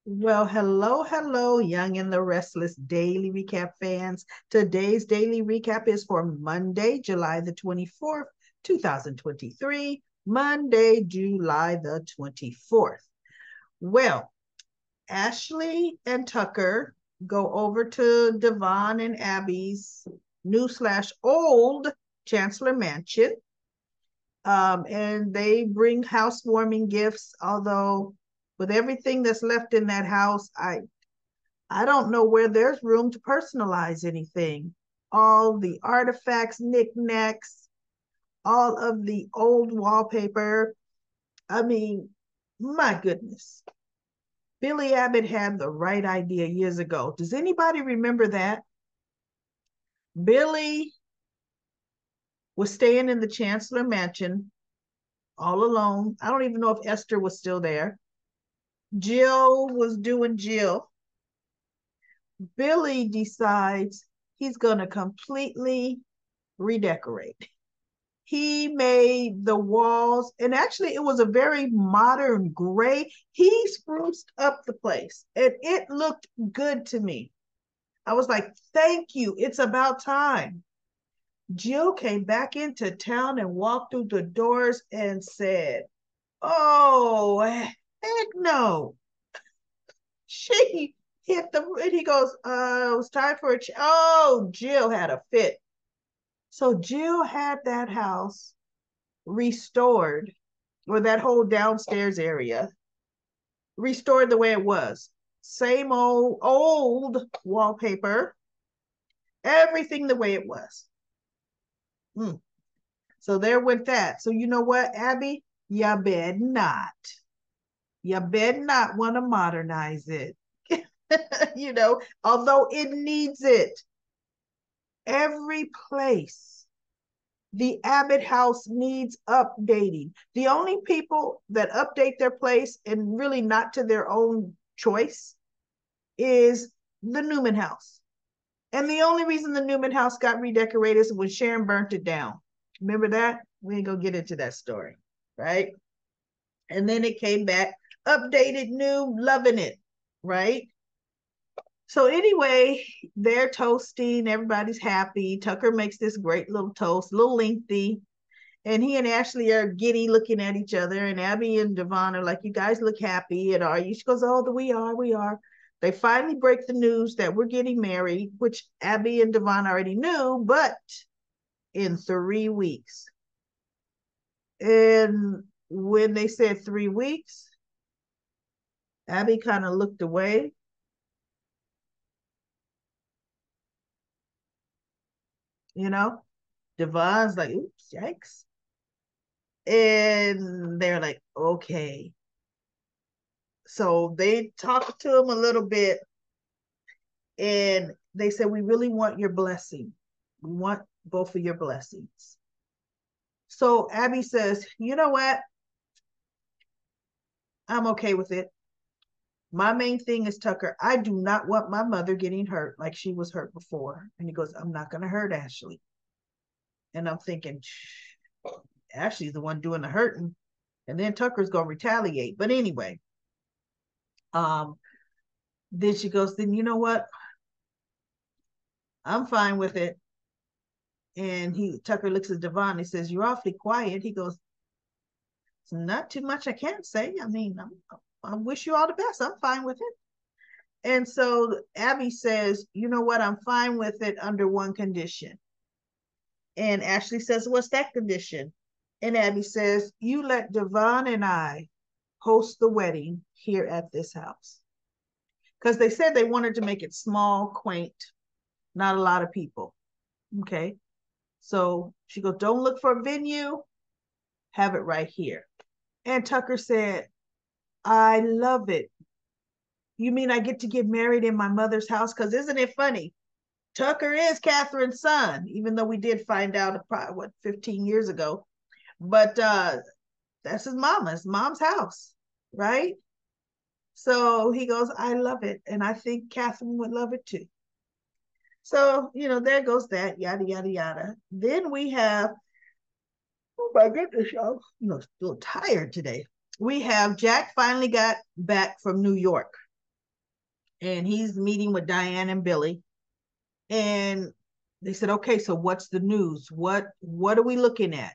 Well, hello, Young and the Restless Daily Recap fans. Today's daily recap is for Monday, July the 24th, 2023. Monday, July the 24th. Well, Ashley and Tucker go over to Devon and Abby's new slash old Chancellor Mansion. And they bring housewarming gifts, although with everything that's left in that house, I don't know where there's room to personalize anything. All the artifacts, knickknacks, all of the old wallpaper. I mean, my goodness. Billy Abbott had the right idea years ago. Does anybody remember that? Billy was staying in the Chancellor Mansion all alone. I don't even know if Esther was still there. Jill was doing Jill. Billy decides he's going to completely redecorate. He made the walls, and actually, it was a very modern gray. He spruced up the place, and it looked good to me. I was like, thank you. It's about time. Jill came back into town and walked through the doors and said, oh, heck no. She hit the, and he goes, it was time for a, oh, Jill had a fit. So Jill had that house restored, or that whole downstairs area restored the way it was. Same old wallpaper, everything the way it was. Mm. So there went that. So you know what, Abby? You bet not. You bet not want to modernize it. Although it needs it. Every place the Abbott house needs updating. The only people that update their place and really not to their own choice is the Newman house. And the only reason the Newman house got redecorated is when Sharon burnt it down. Remember that? We ain't gonna get into that story, right? And then it came back, updated, new, loving it, right? So anyway, they're toasting, everybody's happy. Tucker makes this great little toast, a little lengthy. And he and Ashley are giddy looking at each other. And Abby and Devon are like, you guys look happy. And are you? She goes, oh, we are. They finally break the news that we're getting married, which Abby and Devon already knew, but in 3 weeks. And when they said 3 weeks, Abby kind of looked away. You know, Devon's like, oops, yikes. And they're like, okay. So they talked to him a little bit, and they said, we really want your blessing. We want both of your blessings. So Abby says, you know what? I'm okay with it. My main thing is Tucker. I do not want my mother getting hurt like she was hurt before. And he goes, I'm not going to hurt Ashley. And I'm thinking, Ashley's the one doing the hurting. And then Tucker's going to retaliate. But anyway, um, then she goes, then you know what? I'm fine with it. And Tucker looks at Devon. He says, you're awfully quiet. He goes, it's not too much I can't say. I mean, I wish you all the best. I'm fine with it. And so Abby says, you know what? I'm fine with it under one condition. And Ashley says, what's that condition? And Abby says, you let Devon and I host the wedding here at this house. Because they said they wanted to make it small, quaint, not a lot of people. Okay. So she goes, don't look for a venue, have it right here. And Tucker said, I love it. You mean I get to get married in my mother's house? Because isn't it funny? Tucker is Catherine's son, even though we did find out, 15 years ago. But that's his mom's house, right? So he goes, I love it. And I think Catherine would love it too. So, there goes that, yada, yada, yada. Then we have, oh my goodness, y'all, a little tired today. We have Jack finally got back from New York. and he's meeting with Diane and Billy. And they said, okay, so what's the news? What are we looking at?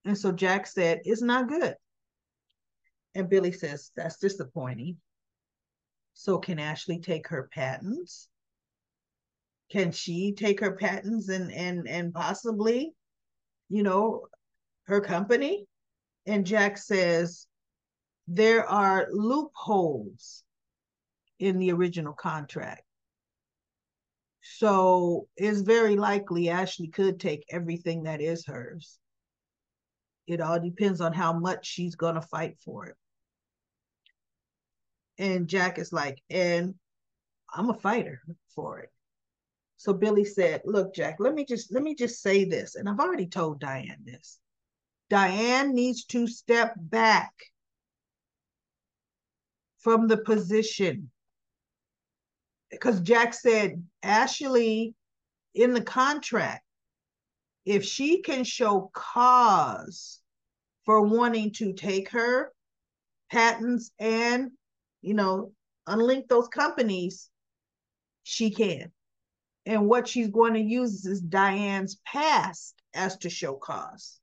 And so Jack said, it's not good. And Billy says, that's disappointing. So can Ashley take her patents? Can she take her patents and possibly, you know, her company? And Jack says, there are loopholes in the original contract. So it's very likely Ashley could take everything that is hers. It all depends on how much she's going to fight for it. And Jack is like, and I'm a fighter for it. So Billy said, look, Jack, let me just say this. And I've already told Diane this. Diane needs to step back from the position. Because Jack said, Ashley, in the contract, if she can show cause for wanting to take her patents and, unlink those companies, she can. And what she's going to use is Diane's past as to show cause.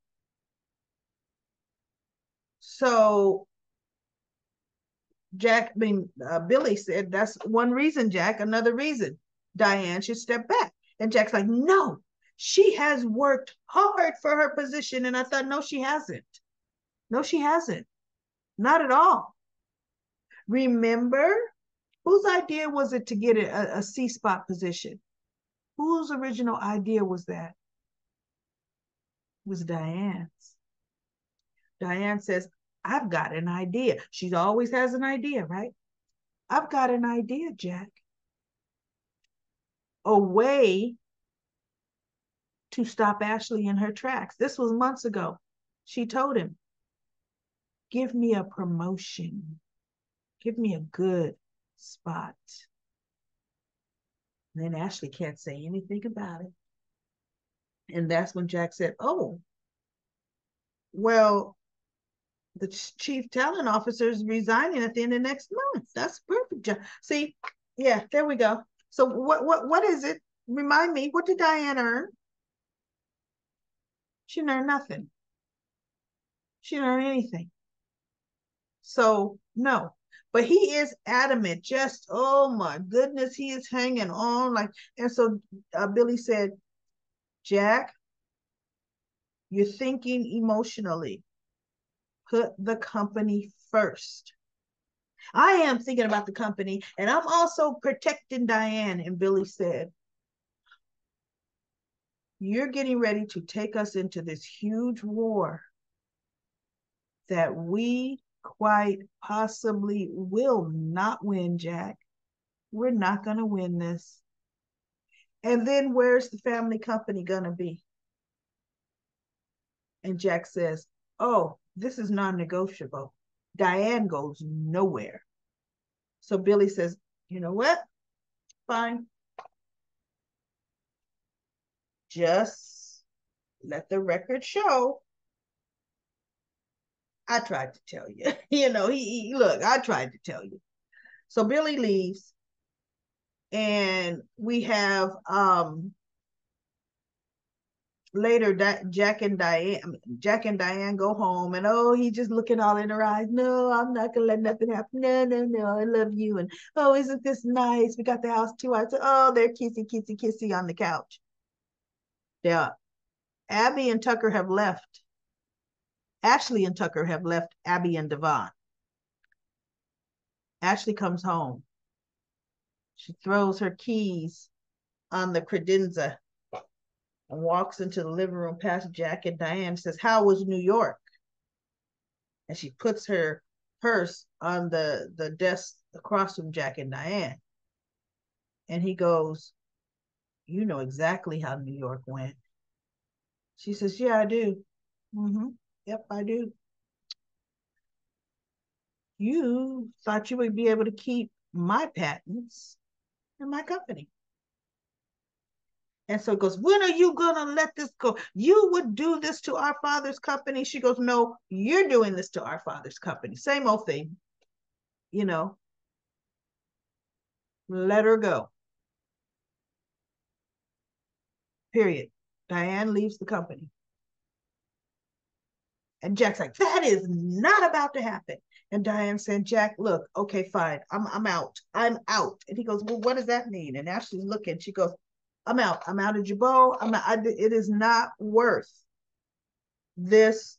So Billy said, that's one reason, Jack. Another reason, Diane should step back. And Jack's like, no, she has worked hard for her position. And I thought, no, she hasn't. No, she hasn't. Not at all. Remember, whose idea was it to get a C-spot position? Whose original idea was that? It was Diane's. Diane says, I've got an idea. She always has an idea, right? I've got an idea, Jack. A way to stop Ashley in her tracks. This was months ago. She told him, give me a promotion. Give me a good spot. And then Ashley can't say anything about it. And that's when Jack said, oh, well, the chief talent officer is resigning at the end of next month. That's perfect, Jack. See, yeah, there we go. So what is it? Remind me, what did Diane earn? She didn't earn nothing. She didn't earn anything. So no, but he is adamant. Just, oh my goodness, he is hanging on like. And so Billy said, Jack, you're thinking emotionally. Put the company first. I am thinking about the company, and I'm also protecting Diane. And Billy said, you're getting ready to take us into this huge war that we quite possibly will not win, Jack. We're not going to win this. And then where's the family company going to be? And Jack says, oh, this is non-negotiable. Diane goes nowhere. So Billy says, you know what? Fine. Just let the record show. I tried to tell you. Look, I tried to tell you. So Billy leaves, and we have later that Jack and Diane go home, and oh, he's just looking all in her eyes. No, I'm not gonna let nothing happen. No, I love you. And oh, isn't this nice? We got the house too. I said, oh, they're kissy on the couch. Yeah. Abby and Tucker have left. Ashley and Tucker have left Abby and Devon. Ashley comes home. She throws her keys on the credenza and walks into the living room past Jack and Diane and says, how was New York? And she puts her purse on the desk across from Jack and Diane. And he goes, you know exactly how New York went. She says, yeah, I do. Mm-hmm. Yep, I do. You thought you would be able to keep my patents in my company. And so it goes, when are you going to let this go? You would do this to our father's company. She goes, no, you're doing this to our father's company. Same old thing, Let her go. Period. Diane leaves the company. And Jack's like, that is not about to happen. And Diane said, Jack, look, okay, fine. I'm out. I'm out. And he goes, well, what does that mean? And Ashley's looking. She goes, I'm out. I'm out of Jabot. It is not worth this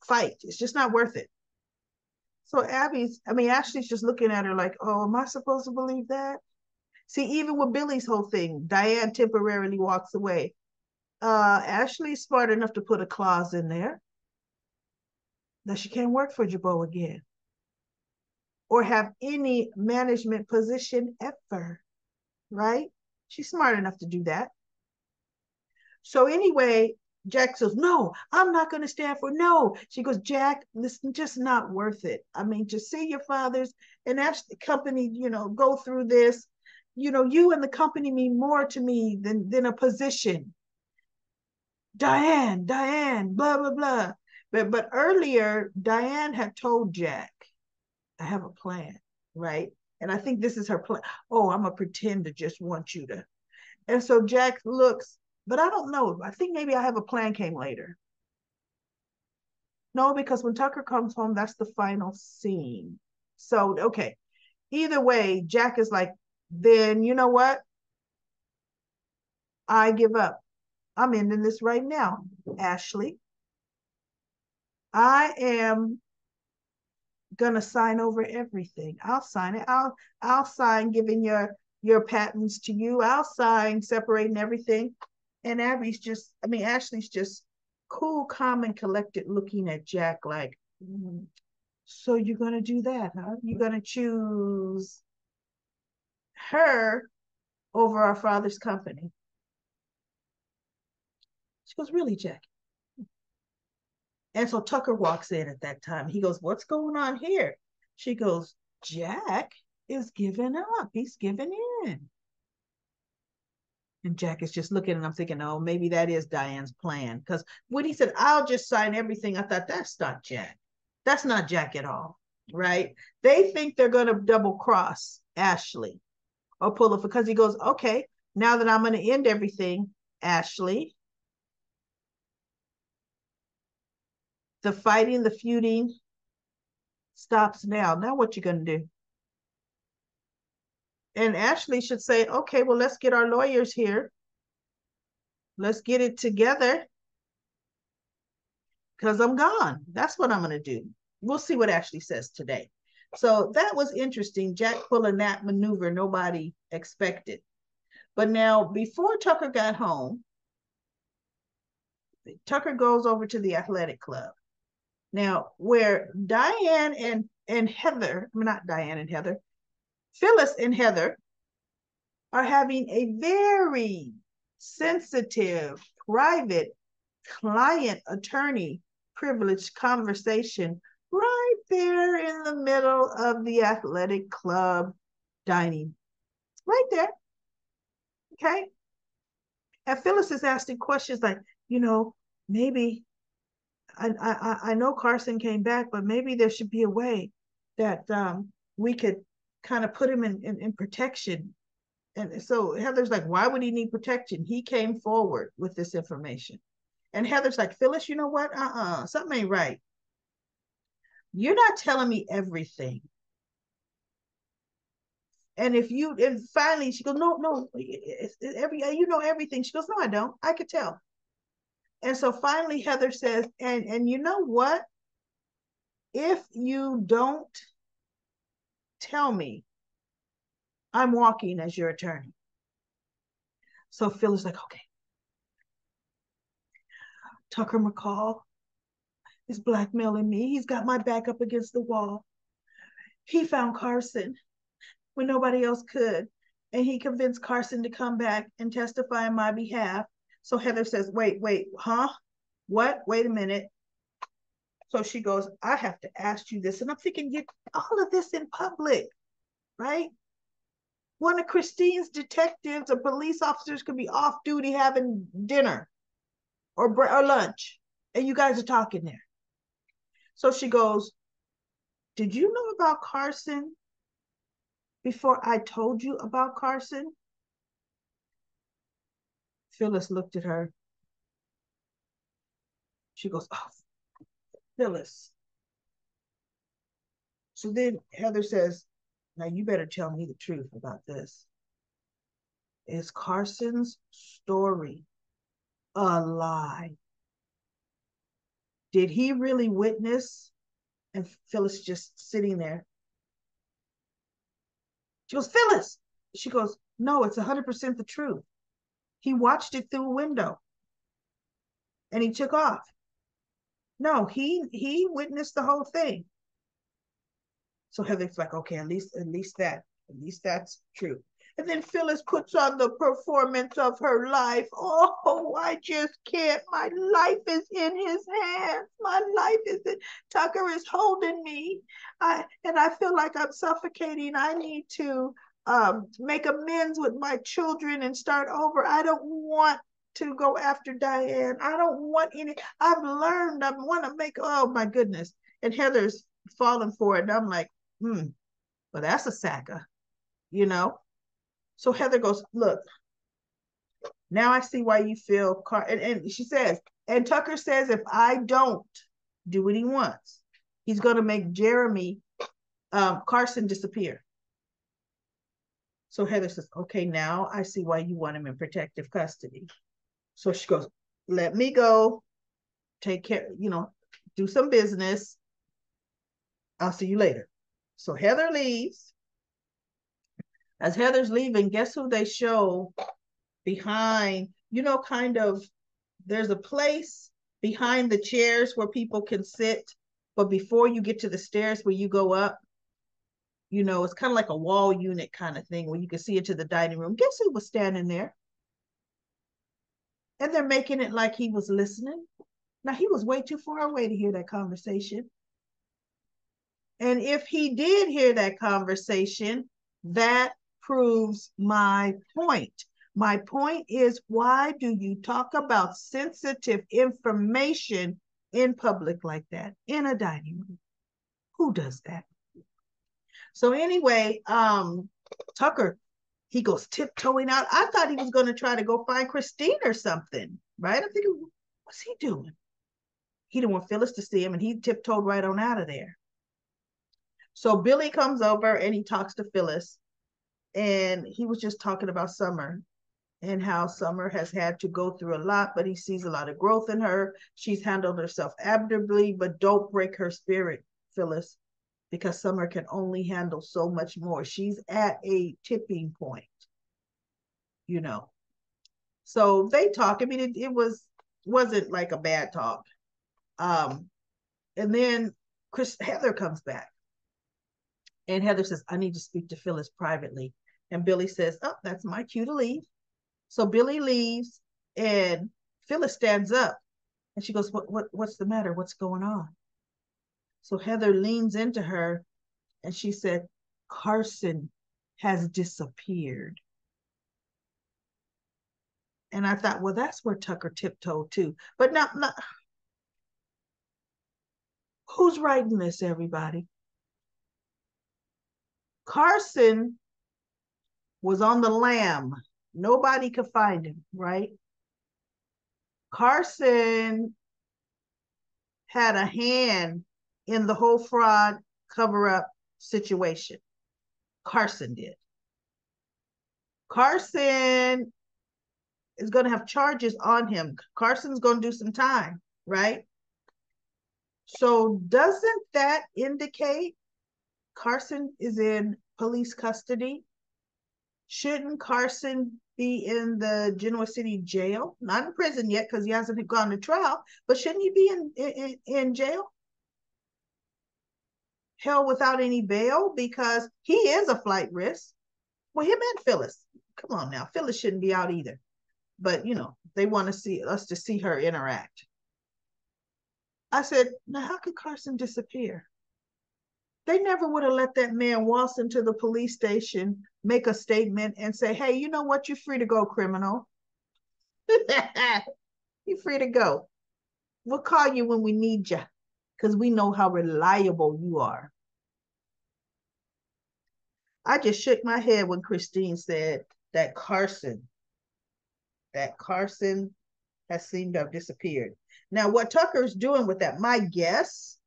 fight. It's just not worth it. So Ashley's just looking at her like, oh, am I supposed to believe that? See, even with Billy's whole thing, Diane temporarily walks away. Ashley's smart enough to put a clause in there that she can't work for Jabot again or have any management position ever, right? She's smart enough to do that. So anyway, Jack says, no, I'm not going to stand for no. She goes, Jack, listen, just not worth it. I mean, to see your fathers and actually the company, go through this, you and the company mean more to me than a position. Diane, blah, blah, blah. But earlier, Diane had told Jack, I have a plan, right? And I think this is her plan. Oh, I'm going to pretend to just want you to. And so Jack looks, but I don't know. I think maybe I have a plan came later. No, because when Tucker comes home, that's the final scene. So, okay. Either way, Jack is like, then you know what? I give up. I'm ending this right now, Ashley. I am gonna sign over everything. I'll sign it. I'll sign giving your patents to you. I'll sign separating everything. And Ashley's just cool, calm, and collected, looking at Jack like, so you're gonna do that, huh? You're gonna choose her over our father's company. She goes, really, Jack? And so Tucker walks in at that time. He goes, what's going on here? She goes, Jack is giving up. He's giving in. And Jack is just looking, and I'm thinking, oh, maybe that is Diane's plan. Because when he said, I'll just sign everything, I thought, that's not Jack. That's not Jack at all, right? They think they're going to double cross Ashley or pull it because he goes, okay, now that I'm going to end everything, Ashley, the fighting, the feuding stops now. Now what you going to do? And Ashley should say, okay, well, let's get our lawyers here. Let's get it together because I'm gone. That's what I'm going to do. We'll see what Ashley says today. So that was interesting. Jack pulling that maneuver nobody expected. But now, before Tucker got home, Tucker goes over to the athletic club. Now, where Diane and Heather, I mean, not Diane and Heather, Phyllis and Heather are having a very sensitive, private, client attorney privileged conversation right there in the middle of the athletic club dining. Right there. Okay. And Phyllis is asking questions like, maybe I know Carson came back, but maybe there should be a way that we could kind of put him in protection. And so Heather's like, why would he need protection? He came forward with this information. And Heather's like, Phyllis, you know what? Something ain't right. You're not telling me everything. And finally she goes, no, you know everything. She goes, no, I don't. I could tell. And so finally Heather says, and you know what? If you don't tell me, I'm walking as your attorney. So Phyllis like, okay. Tucker McCall is blackmailing me. He's got my back up against the wall. He found Carson when nobody else could. And he convinced Carson to come back and testify on my behalf. So Heather says, wait, huh? What? Wait a minute. So she goes, I have to ask you this. And I'm thinking, all of this in public, right? One of Christine's detectives or police officers could be off duty having dinner or lunch, and you guys are talking there. So she goes, did you know about Carson before I told you about Carson? Phyllis looked at her. She goes, oh, Phyllis. So then Heather says, now you better tell me the truth about this. Is Carson's story a lie? Did he really witness? And Phyllis just sitting there. She goes, Phyllis. She goes, no, it's 100% the truth. He watched it through a window and he took off. No, he witnessed the whole thing. So Heather's like, okay, at least that's true. And then Phyllis puts on the performance of her life. Oh, I just can't. My life is in his hands. My life is in, Tucker is holding me. And I feel like I'm suffocating. I need to make amends with my children and start over. I don't want to go after Diane. I don't want any. I've learned. I want to make, oh my goodness. And Heather's falling for it. And I'm like, well, that's a saga, you know? So Heather goes, look, now I see why you feel, and she says, and Tucker says, if I don't do what he wants, he's going to make Carson disappear. So Heather says, okay, now I see why you want him in protective custody. So she goes, let me go, take care, do some business. I'll see you later. So Heather leaves. As Heather's leaving, guess who they show behind, kind of, there's a place behind the chairs where people can sit, but before you get to the stairs where you go up, it's kind of like a wall unit kind of thing where you can see into the dining room. Guess who was standing there? And they're making it like he was listening. Now, he was way too far away to hear that conversation. And if he did hear that conversation, that proves my point. My point is, why do you talk about sensitive information in public like that, in a dining room? Who does that? So anyway, Tucker, he goes tiptoeing out. I thought he was going to try to go find Christine or something, right? I'm thinking, what's he doing? He didn't want Phyllis to see him, and he tiptoed right on out of there. So Billy comes over and he talks to Phyllis, and he was just talking about Summer and how Summer has had to go through a lot, but he sees a lot of growth in her. She's handled herself admirably, but don't break her spirit, Phyllis, because Summer can only handle so much more. She's at a tipping point, So they talk. I mean, it wasn't like a bad talk. And then Heather comes back. And Heather says, I need to speak to Phyllis privately. And Billy says, oh, that's my cue to leave. So Billy leaves and Phyllis stands up and she goes, what's the matter? What's going on? So Heather leans into her and she said, Carson has disappeared. And I thought, well, that's where Tucker tiptoed too. But not who's writing this, everybody? Carson was on the lam. Nobody could find him, right? Carson had a hand in the whole fraud cover-up situation. Carson did. Carson is going to have charges on him. Carson's going to do some time, right? So doesn't that indicate Carson is in police custody? Shouldn't Carson be in the Genoa City jail? Not in prison yet because he hasn't gone to trial, but shouldn't he be in jail? Held without any bail because he is a flight risk. Well, him and Phyllis. Come on now. Phyllis shouldn't be out either. But, they want to see us to see her interact. I said, now how could Carson disappear? They never would have let that man waltz into the police station, make a statement, and say, hey, you know what? You're free to go, criminal. You're free to go. We'll call you when we need you because we know how reliable you are. I just shook my head when Christine said that Carson has seemed to have disappeared. Now, what Tucker's doing with that, my guess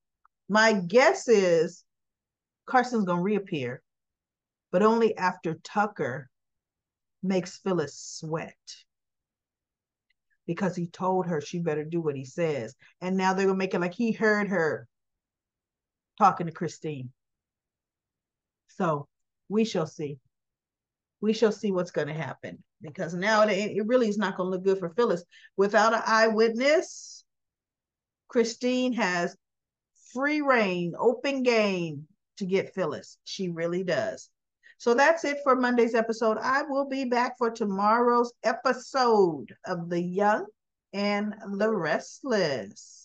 is Carson's going to reappear, but only after Tucker makes Phyllis sweat because he told her she better do what he says. And now they're going to make it like he heard her talking to Christine. So we shall see. We shall see what's going to happen because now it really is not going to look good for Phyllis. Without an eyewitness, Christine has free reign, open game to get Phyllis. She really does. So that's it for Monday's episode. I will be back for tomorrow's episode of The Young and the Restless.